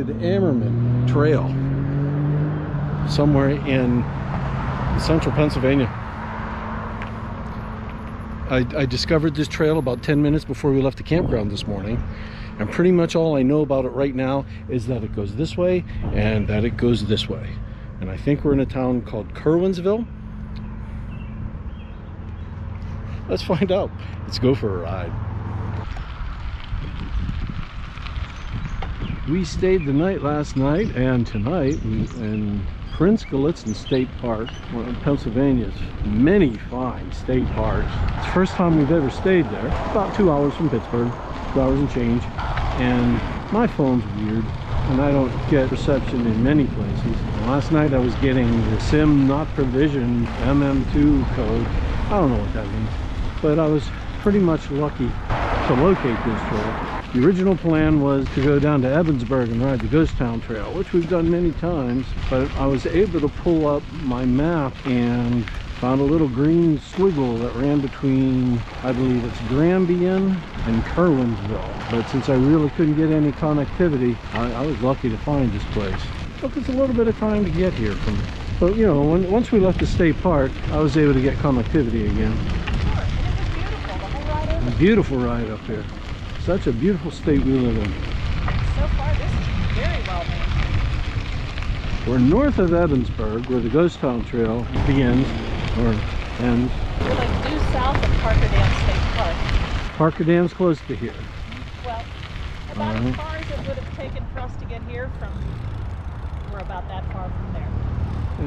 discovered the Ammerman Trail somewhere in central Pennsylvania. I discovered this trail about 10 minutes before we left the campground this morning, and pretty much all I know about it right now is that it goes this way and that it goes this way. And I think we're in a town called Curwensville. Let's find out. Let's go for a ride. We stayed the night last night, and tonight in Prince Gallitzin State Park, one of Pennsylvania's many fine state parks. It's the first time we've ever stayed there. About 2 hours from Pittsburgh, 2 hours and change. And my phone's weird, and I don't get reception in many places. And last night I was getting the SIM not provisioned MM2 code. I don't know what that means, but I was pretty much lucky to locate this trail. The original plan was to go down to Ebensburg and ride the Ghost Town Trail, which we've done many times, but I was able to pull up my map and found a little green swiggle that ran between, I believe it's Grampian and Curwensville. But since I really couldn't get any connectivity, I was lucky to find this place. It took us a little bit of time to get here from, but you know, once we left the state park, I was able to get connectivity again. Sure, and it was beautiful, the whole ride over. A beautiful ride up here. Such a beautiful state we live in. So far, this is very well made. We're north of Ebensburg, where the Ghost Town Trail begins, or ends. We're like due south of Parker Dam State Park. Parker Dam's close to here. Well, about as far as it would have taken for us to get here from, we're about that far from there.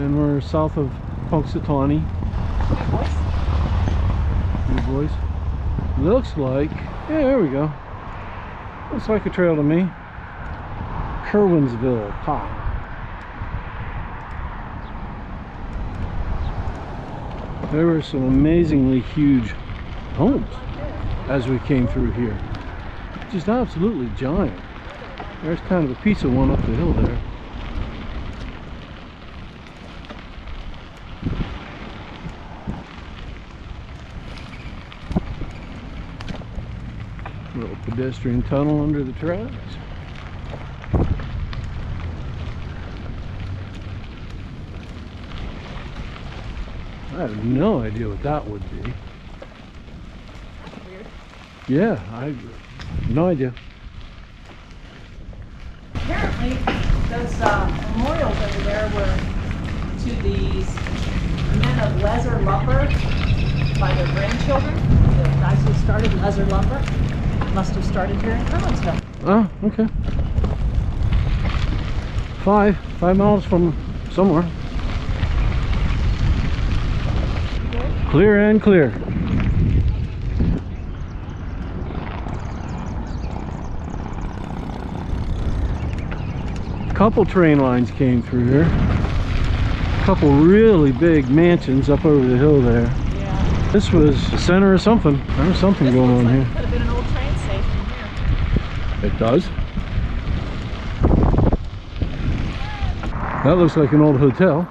And we're south of Punxsutawney. New voice. New voice. Looks like, yeah, there we go. Looks like a trail to me. Curwensville, Pop. There were some amazingly huge homes as we came through here. Just absolutely giant. There's kind of a piece of one up the hill there. Little pedestrian tunnel under the tracks. I have no idea what that would be. That's weird. Yeah, I no idea. Apparently, those memorials over there were to these men of Leather Lumber by their grandchildren. The guys who started Leather Lumber must have started here in Curwensville. Oh, okay. 5 miles from somewhere. Clear and clear. A couple train lines came through here. A couple really big mansions up over the hill there. Yeah. This was the center of something. There was something going on here. Could have been an old train station here. It does. That looks like an old hotel.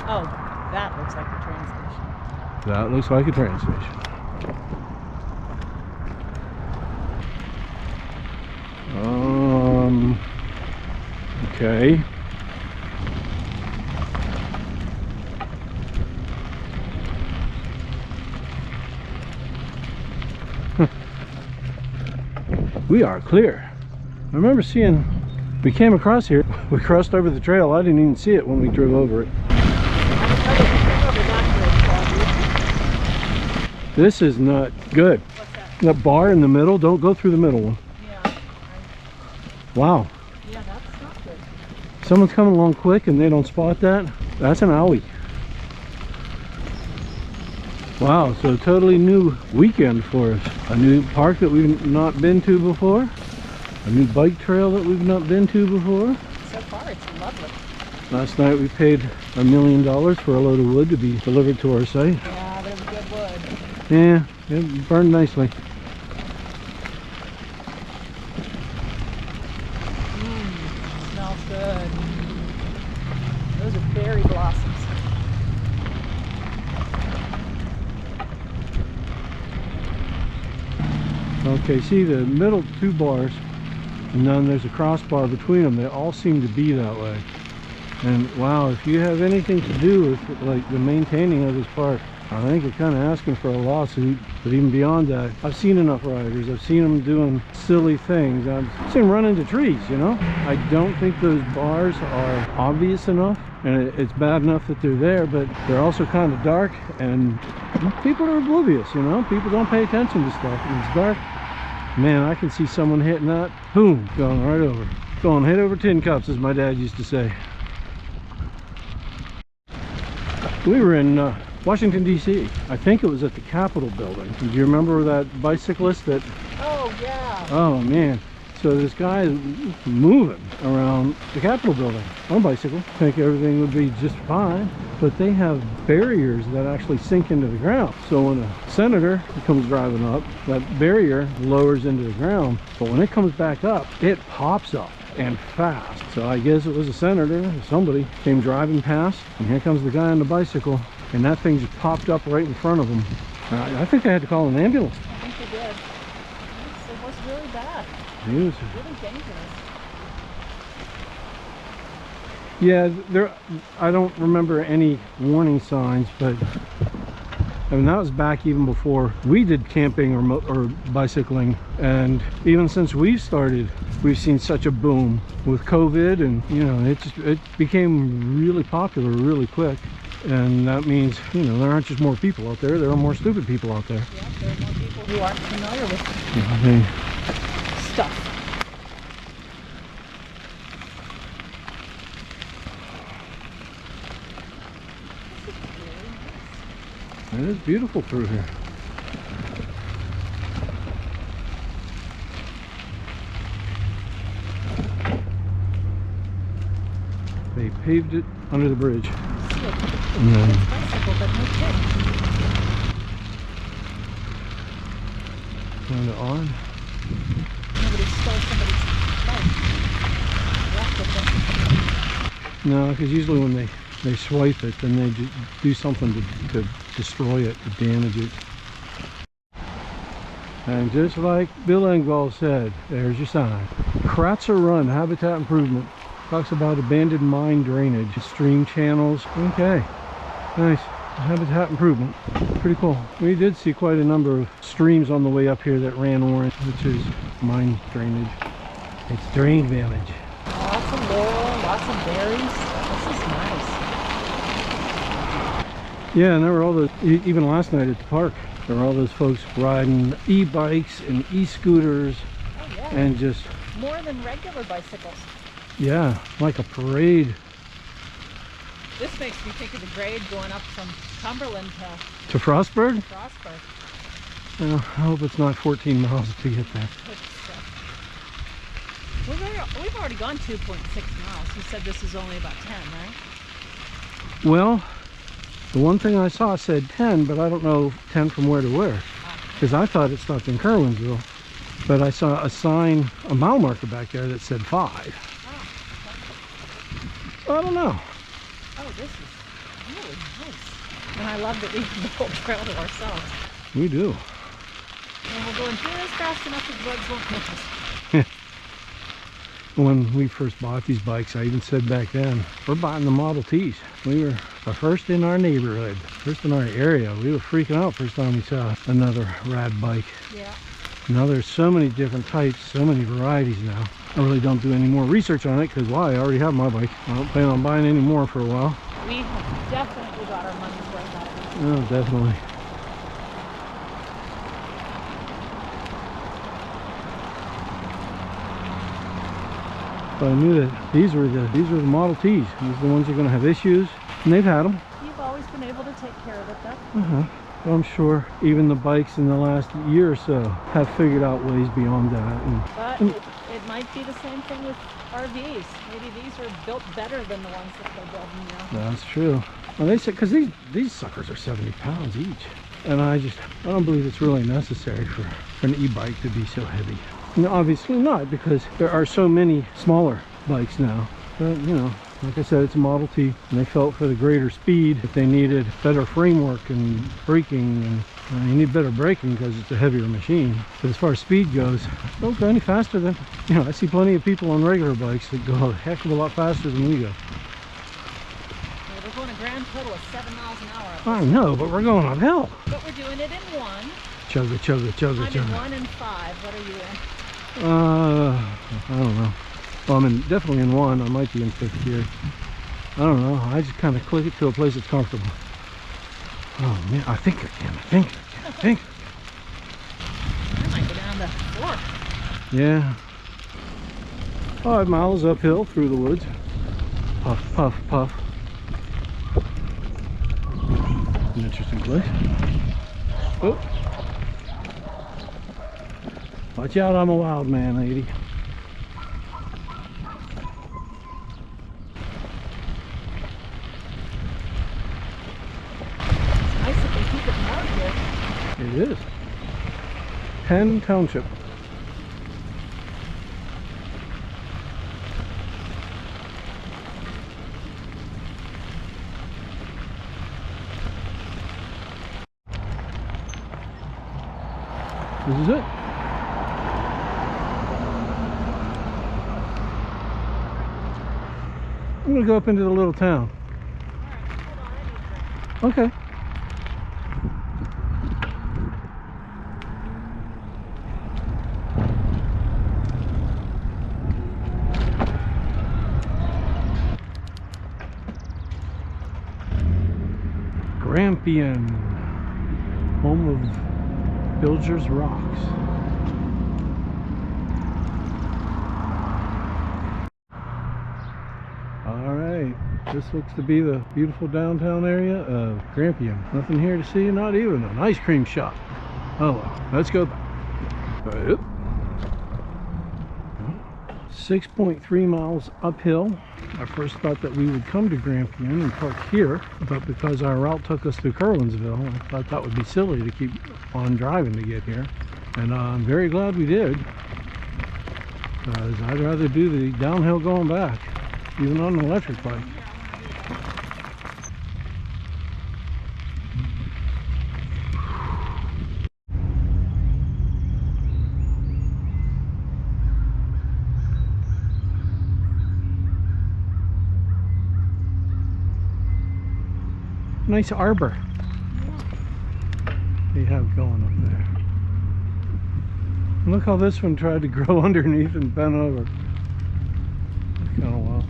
Oh, that looks like a train station. That looks like a train station. Okay. We are clear. I remember seeing, we came across here, we crossed over the trail. I didn't even see it when we drove over it. This is not good. What's that? That bar in the middle, don't go through the middle one. Yeah. Wow. Yeah, that's not good. Someone's coming along quick and they don't spot that. That's an owie. Wow, so a totally new weekend for us. A new park that we've not been to before. A new bike trail that we've not been to before. So far, it's lovely. Last night we paid $1 million for a load of wood to be delivered to our site. Yeah, there's good wood. Yeah, it burned nicely. Smells good. Those are berry blossoms. Okay, see the middle two bars and then there's a crossbar between them. They all seem to be that way. And wow, if you have anything to do with like the maintaining of this park, I think you're kind of asking for a lawsuit. But even beyond that, I've seen enough riders. I've seen them doing silly things. I've seen them run into trees, you know. I don't think those bars are obvious enough, and it's bad enough that they're there, but they're also kind of dark, and people are oblivious, you know. People don't pay attention to stuff. It's dark. Man, I can see someone hitting that, boom, going right over. Going head over tin cups, as my dad used to say. We were in Washington, D.C. I think it was at the Capitol building. Do you remember that bicyclist that... Oh, yeah. Oh, man. So this guy is moving around the Capitol building on a bicycle. I think everything would be just fine. But they have barriers that actually sink into the ground. So when a senator comes driving up, that barrier lowers into the ground. But when it comes back up, it pops up. And fast. So I guess it was a senator or somebody came driving past, and here comes the guy on the bicycle, and that thing just popped up right in front of him. I think I had to call an ambulance. I think you did. It was really bad. It was really dangerous. Yeah, there. I don't remember any warning signs, but I mean, that was back even before we did camping or bicycling, and even since we started, we've seen such a boom with COVID, and you know, it became really popular really quick, and that means, you know, there aren't just more people out there are more stupid people out there. Yeah, there are more people who aren't familiar with stuff. It is beautiful through here. They paved it under the bridge. And then kind of on. Nobody stole somebody's bike. No, because usually when they swipe it, then they do something to destroy it, to damage it. And just like Bill Engvall said, there's your sign. Kratzer Run, habitat improvement. Talks about abandoned mine drainage, stream channels. Okay, nice. Habitat improvement. Pretty cool. We did see quite a number of streams on the way up here that ran orange, which is mine drainage. It's drain damage. Lots of laurel, lots of berries. This is nice. Yeah, and there were all those, even last night at the park, there were all those folks riding e-bikes and e-scooters. Oh, yeah. And just... more than regular bicycles. Yeah, like a parade. This makes me think of the grade going up from Cumberland To Frostburg? Frostburg. Well, I hope it's not 14 miles to get there. We've already gone 2.6 miles. You said this is only about 10, right? Well, the one thing I saw said 10, but I don't know 10 from where to where. Because I thought it stopped in Curwensville. But I saw a sign, a mile marker back there that said 5. I don't know. Oh, this is really nice. And I love that we have the whole trail to ourselves. We do. And we're going just fast enough that bugs won't catch us. When we first bought these bikes, I even said back then, we're buying the Model Ts. We were the first in our neighborhood, first in our area. We were freaking out first time we saw another rad bike. Yeah. Now there's so many different types, so many varieties now. I really don't do any more research on it because why? I already have my bike. I don't plan on buying any more for a while. We have definitely got our money's worth out of it. Oh, definitely. But I knew that these were the Model Ts. These are the ones that are going to have issues, and they've had them. You've always been able to take care of it, though. I'm sure even the bikes in the last year or so have figured out ways beyond that. But it might be the same thing with RVs. Maybe these are built better than the ones that they're building now. That's true. Well, they said, because these suckers are 70 pounds each. And I don't believe it's really necessary for an e-bike to be so heavy. No, obviously not, because there are so many smaller bikes now. But, you know, like I said, it's a Model T, and they felt for the greater speed that they needed better framework and braking and You need better braking because it's a heavier machine. But as far as speed goes, don't go any faster than, I see plenty of people on regular bikes that go a heck of a lot faster than we go. Well, we're going a grand total of 7 miles an hour. I know, but we're going uphill. But we're doing it in 1. Chugga, chugga, chugga, I'm chugga. in 1 and 5. What are you in? I don't know. Well, I'm definitely in 1. I might be in 5th gear. I don't know. I just kind of click it to a place that's comfortable. Oh man, I think I can. I think. I might go down to 4. Yeah. 5 miles uphill through the woods. Puff, puff, puff. An interesting place. Oh. Watch out, I'm a wild man, lady. Nice if they keep it marked here. It is. Penn Township. This is it. I'm gonna go up into the little town. Okay. Grampian, home of Bilger's Rocks. Alright, this looks to be the beautiful downtown area of Grampian. Nothing here to see, not even an ice cream shop. Oh well, let's go back. 6.3 miles uphill. I first thought that we would come to Grampian and park here, but because our route took us to Curwensville, I thought that would be silly to keep on driving to get here. And I'm very glad we did, because I'd rather do the downhill going back, even on an electric bike. Nice arbor they have going up there. And look how this one tried to grow underneath and bent over. That's kind of wild.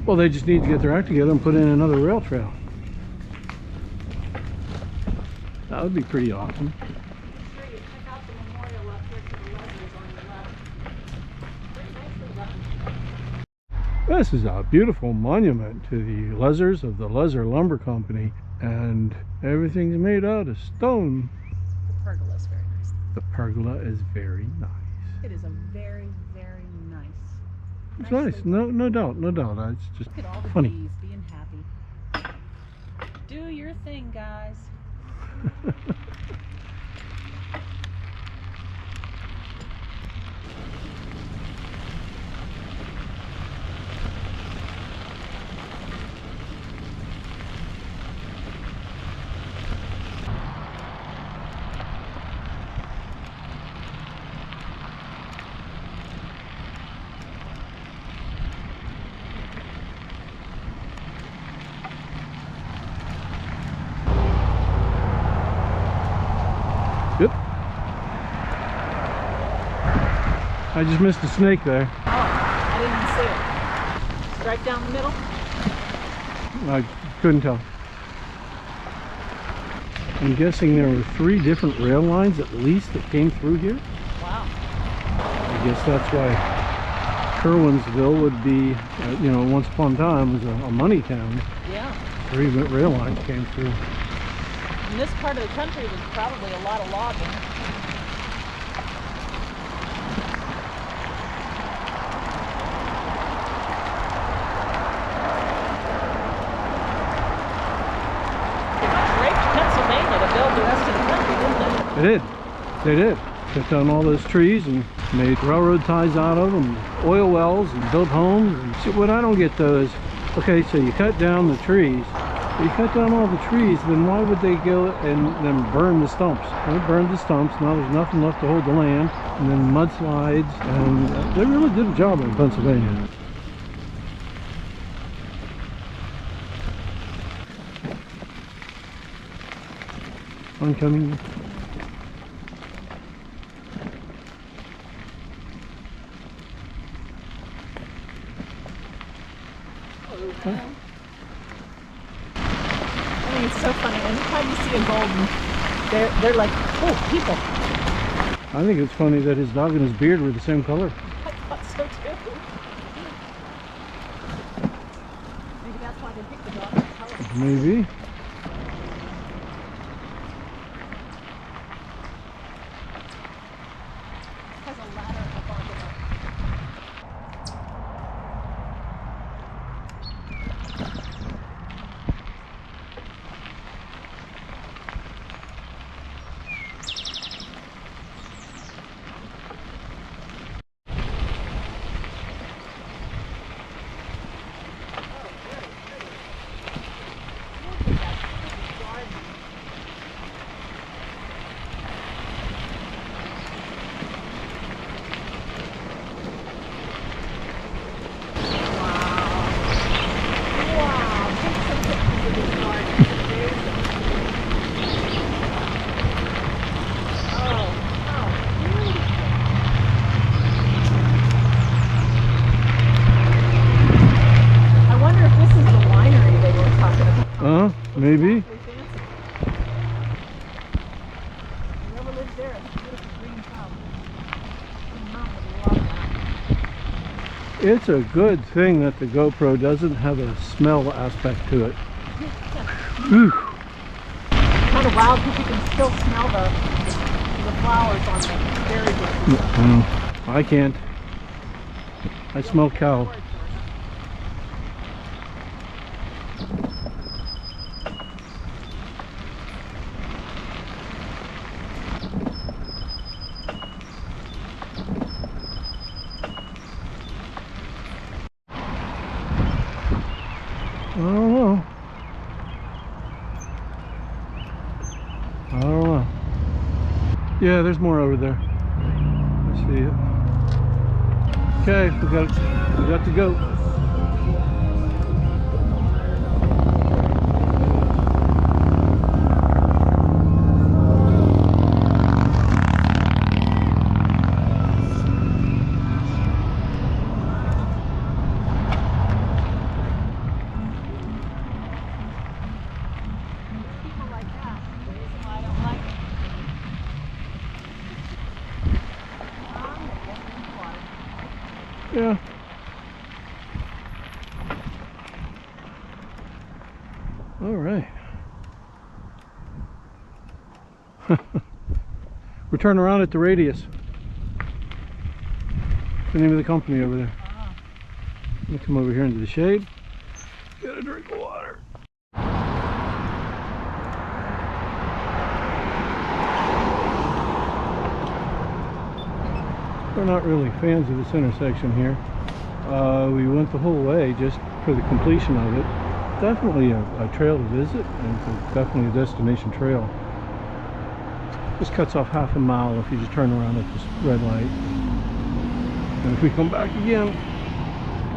Well, they just need to get their act together and put in another rail trail. That would be pretty awesome. This is a beautiful monument to the Lezers of the Lezer Lumber Company, and everything's made out of stone. The pergola is very nice. The pergola is very nice. It is a very, very nice. It's nice. No doubt. It's just Look at all the funny. bees being happy. Do your thing, guys. Yep. I just missed a snake there. Oh, I didn't even see it. Strike down the middle. I couldn't tell. I'm guessing there were 3 different rail lines at least that came through here. Wow. I guess that's why Curwensville would be, once upon a time was a money town. Yeah. 3 rail lines came through. In this part of the country, there's probably a lot of logging. They raped Pennsylvania to build the rest of the country, didn't they? They did. Cut down all those trees and made railroad ties out of them, oil wells, and built homes. And see, what I don't get though is, okay, so you cut down the trees, They cut down all the trees, then why would they go and then burn the stumps? They burned the stumps, now there's nothing left to hold the land, and then mudslides, and they really did a job in Pennsylvania. Oncoming. Huh? I mean, it's so funny. Anytime you see a golden, they're like, oh, people. I think it's funny that his dog and his beard were the same color. I thought so too. Maybe that's why they picked the dog color. Maybe. Has a ladder up onto them. Maybe. Whoever lives there, it's a beautiful green town. It's a good thing that the GoPro doesn't have a smell aspect to it. Ooh. Kind of wild because you can still smell the flowers on the berry bushes. I can't. I smell cow. I don't know. Yeah, there's more over there. I see it. Okay, we got to go. Yeah. All right. We're turning around at the Radius. The name of the company over there. Let me come over here into the shade. Get a drink of water. We're not really fans of this intersection here. We went the whole way just for the completion of it. Definitely a trail to visit, and it's definitely a destination trail. Just cuts off half a mile if you just turn around at this red light. And if we come back again,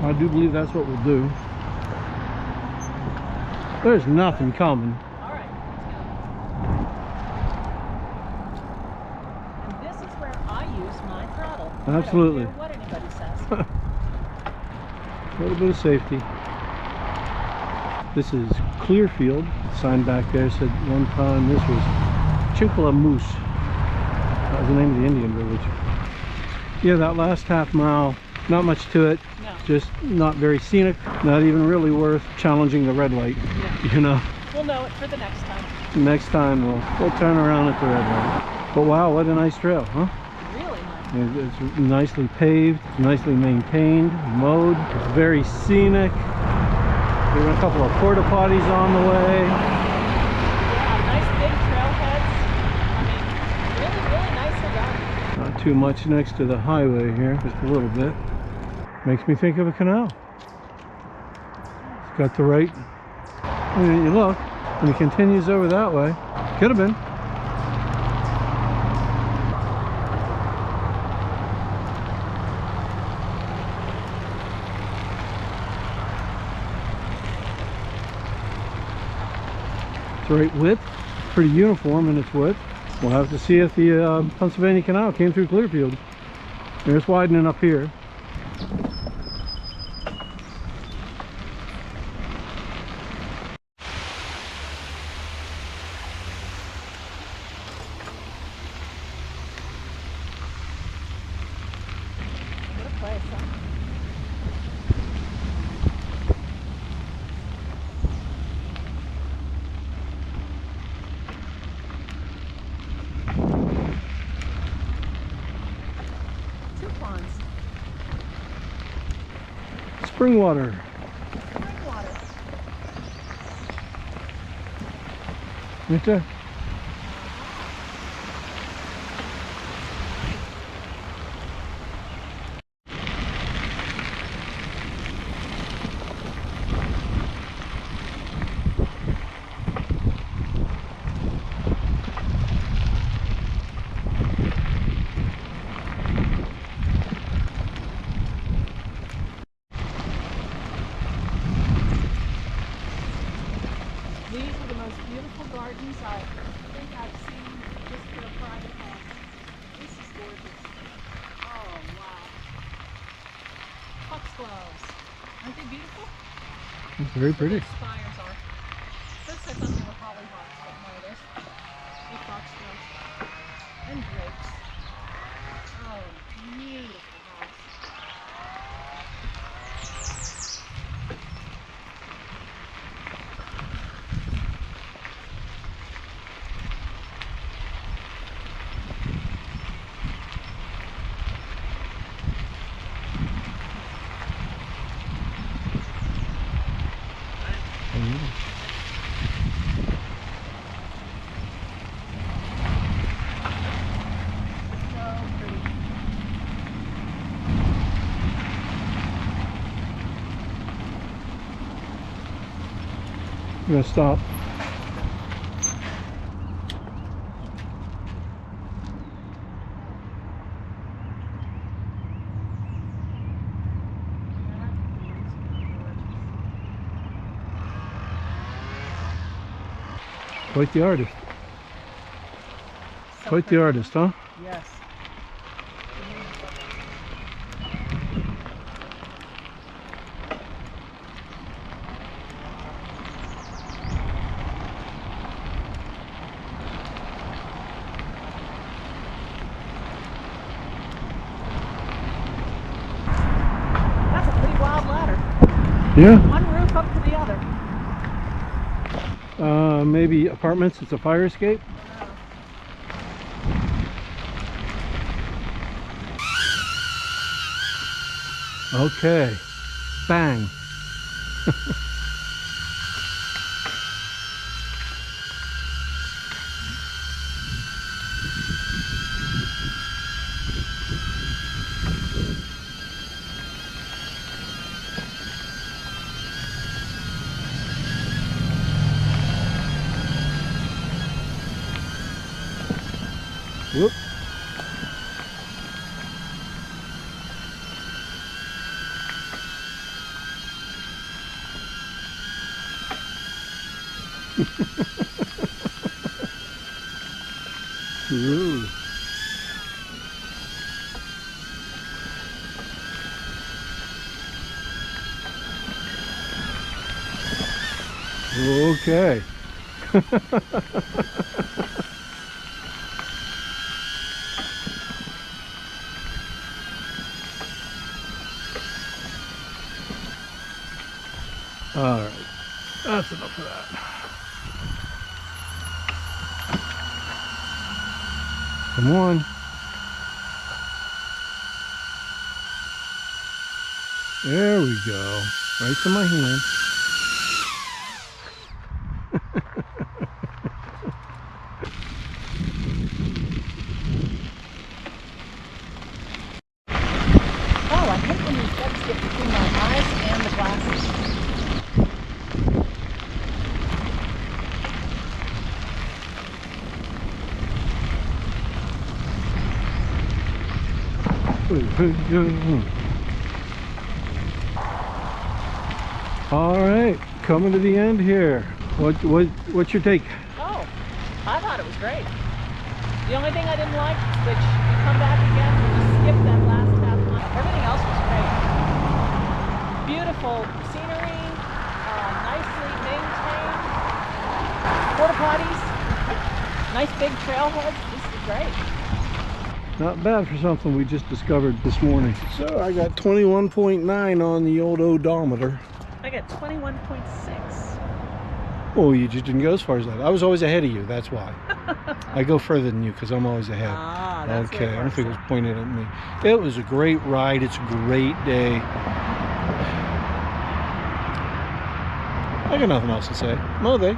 I do believe that's what we'll do. There's nothing coming. Absolutely. I don't care what anybody says. A little bit of safety. This is Clearfield. The sign back there said one time this was Chinkala Moose. That was the name of the Indian village. Yeah, that last half mile, not much to it. No. Just not very scenic. Not even really worth challenging the red light. Yeah. You know. We'll know it for the next time. Next time we'll turn around at the red light. But wow, what a nice trail, huh? It's nicely paved, nicely maintained, mowed. It's very scenic. There were a couple of porta potties on the way. Yeah, nice big trailheads. I mean, really nicely done. Not too much next to the highway here, just a little bit. Makes me think of a canal. It's got the right And you look, and it continues over that way. Could have been. It's right width, pretty uniform in its width. We'll have to see if the Pennsylvania Canal came through Clearfield. It's widening up here. Spring water. Spring water. Right there. These are the most beautiful gardens I think I've seen just for a private home. This is gorgeous. Oh, wow. Foxgloves. Aren't they beautiful? It's very pretty. Their spires are. First I thought they were hollyhocks, but no, they're foxgloves. And grapes. Oh, beautiful house. I'm gonna stop. Quite the artist. So Quite the pretty. artist, huh? Yes. That's a pretty wild ladder. Yeah. One roof up to the other. Maybe apartments. It's a fire escape. Okay. Bang. Whoop. Ooh. Okay. All right, that's enough of that. Come on. There we go. Right to my hand. Oh, I hate when these bugs get between my eyes and the glasses. All right, coming to the end here. What's your take? Oh, I thought it was great. The only thing I didn't like, which we come back again, we just skipped that last half mile. Everything else was great. Beautiful scenery, nicely maintained. Porta potties, nice big trailheads. This is great. Not bad for something we just discovered this morning. So I got 21.9 on the old odometer. I got 21.6. Oh, you just didn't go as far as that. I was always ahead of you, that's why. I go further than you because I'm always ahead. Ah, that's okay, what I don't think it was works. pointed at me. It was a great ride. It's a great day. I got nothing else to say. Mo they.